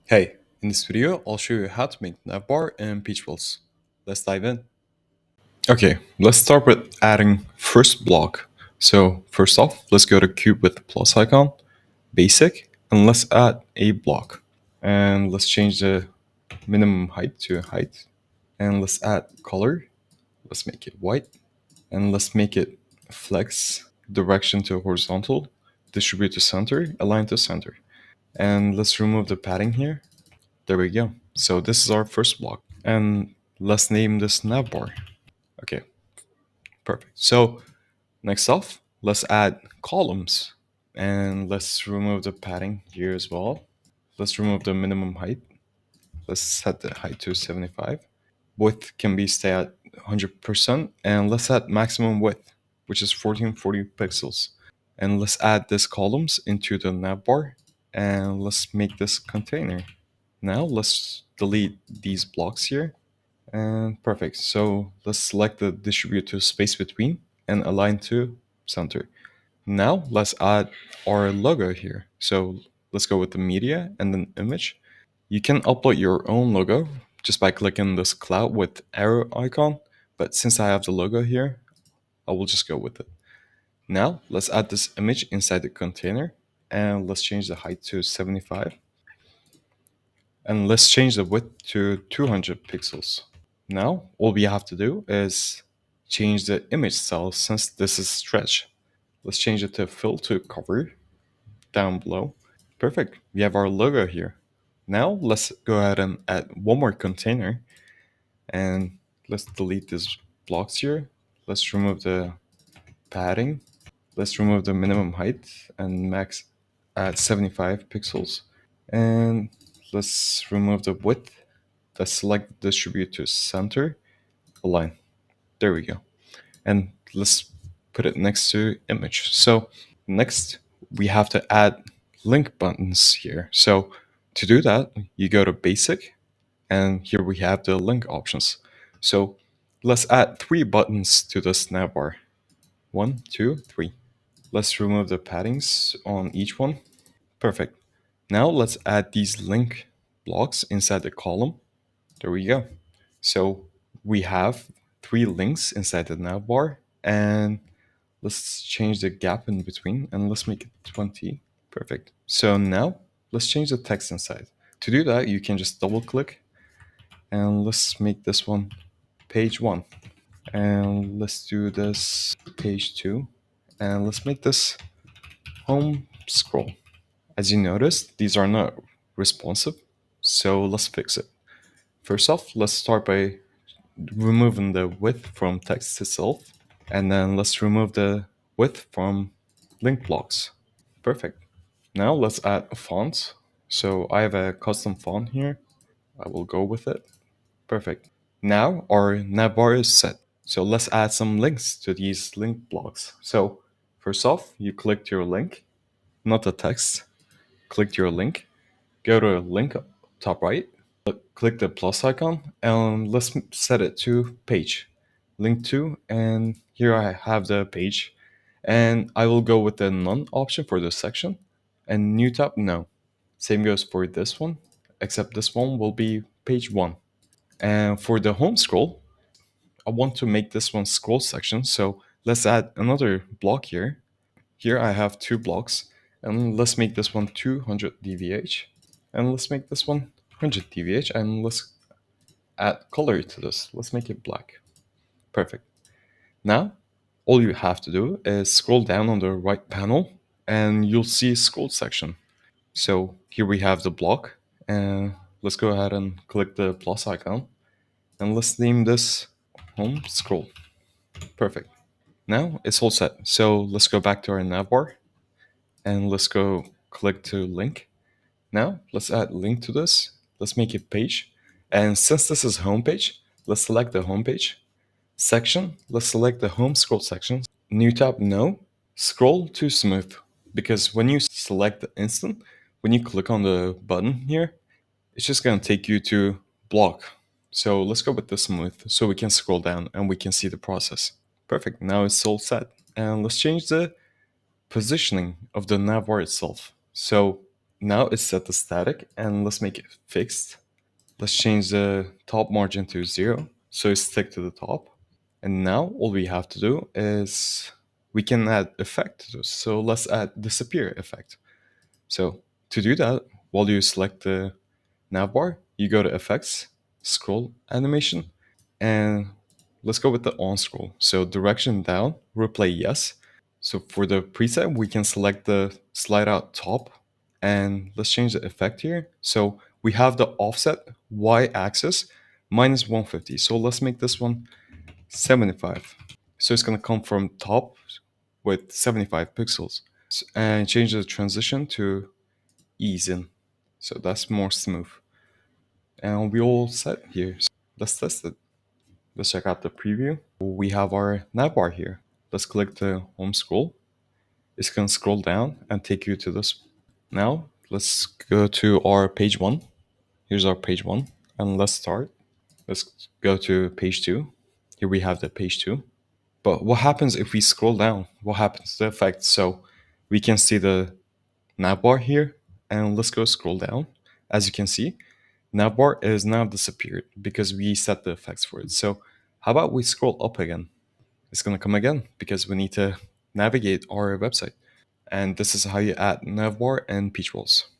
Hey, in this video, I'll show you how to make Navbar and Peachwells. Let's dive in. Okay, let's start with adding first block. So first off, let's go to cube with the plus icon, basic, and let's add a block. And let's change the minimum height to height. And let's add color. Let's make it white. And let's make it flex direction to horizontal, distribute to center, align to center. And let's remove the padding here. There we go. So this is our first block. And let's name this navbar. Okay, perfect. So next off, let's add columns. And let's remove the padding here as well. Let's remove the minimum height. Let's set the height to 75. Width can be stay at 100%. And let's add maximum width, which is 1440 pixels. And let's add this columns into the navbar. And let's make this container. Now let's delete these blocks here. And perfect. So let's select the distribute to space between and align to center. Now let's add our logo here. So let's go with the media and then image. You can upload your own logo just by clicking this cloud with arrow icon. But since I have the logo here, I will just go with it. Now let's add this image inside the container and let's change the height to 75. And let's change the width to 200 pixels. Now, all we have to do is change the image style since this is stretch. Let's change it to fill to cover down below. Perfect. We have our logo here. Now, let's go ahead and add one more container and let's delete these blocks here. Let's remove the padding. Let's remove the minimum height and max at 75 pixels. And let's remove the width. Let's select distribute to center, align. There we go. And let's put it next to image. So next we have to add link buttons here. So to do that, you go to basic and here we have the link options. So let's add 3 buttons to this navbar. 1, 2, 3. Let's remove the paddings on each one. Perfect. Now let's add these link blocks inside the column. There we go. So we have 3 links inside the navbar, and let's change the gap in between and let's make it 20. Perfect. So now let's change the text inside. To do that, you can just double click and let's make this one page 1. And let's do this page 2. And let's make this home scroll. As you notice, these are not responsive, so let's fix it. First off, let's start by removing the width from text itself, and then let's remove the width from link blocks. Perfect. Now let's add a font. So I have a custom font here. I will go with it. Perfect. Now our navbar is set. So let's add some links to these link blocks. So first off, you click your link, not the text. Click your link. Go to link top right. Click the plus icon and let's set it to page. Link to, and here I have the page. And I will go with the none option for this section. And new tab, no. Same goes for this one, except this one will be page 1. And for the home scroll, I want to make this one scroll section. So let's add another block here. Here I have 2 blocks. And let's make this one 200 dvh. And let's make this one 100 dvh. And let's add color to this. Let's make it black. Perfect. Now, all you have to do is scroll down on the right panel and you'll see scroll section. So here we have the block, and let's go ahead and click the plus icon and let's name this home scroll. Perfect. Now it's all set. So let's go back to our navbar and let's go click to link. Now let's add link to this. Let's make it page. And since this is home page, let's select the home page. Section, let's select the home scroll section. New tab, no. Scroll to smooth, because when you select the instant, when you click on the button here, it's just gonna take you to block. So let's go with the smooth so we can scroll down and we can see the process. Perfect, now it's all set. And let's change the positioning of the navbar itself. So Now it's set to static, and let's make it fixed. Let's change the top margin to 0, so it's stick to the top. And now all we have to do is we can add effect to this. So let's add disappear effect. So to do that, while you select the navbar, you go to effects, scroll animation, and let's go with the on scroll. So direction down, replay yes. So for the preset, we can select the slide out top, and let's change the effect here. So we have the offset y axis minus 150. So let's make this one 75. So it's gonna come from top with 75 pixels. And change the transition to ease in. So that's more smooth. And we all set here. So let's test it. Let's check out the preview. We have our navbar here. Let's click the home scroll. It's gonna scroll down and take you to this. Now let's go to our page 1. Here's our page 1, and let's start. Let's go to page 2. Here we have the page 2. But what happens if we scroll down? What happens to the effect? So we can see the navbar here, and let's go scroll down. As you can see, navbar is now disappeared because we set the effects for it. So how about we scroll up again? It's gonna come again because we need to navigate our website. And this is how you add navbar and peach rolls.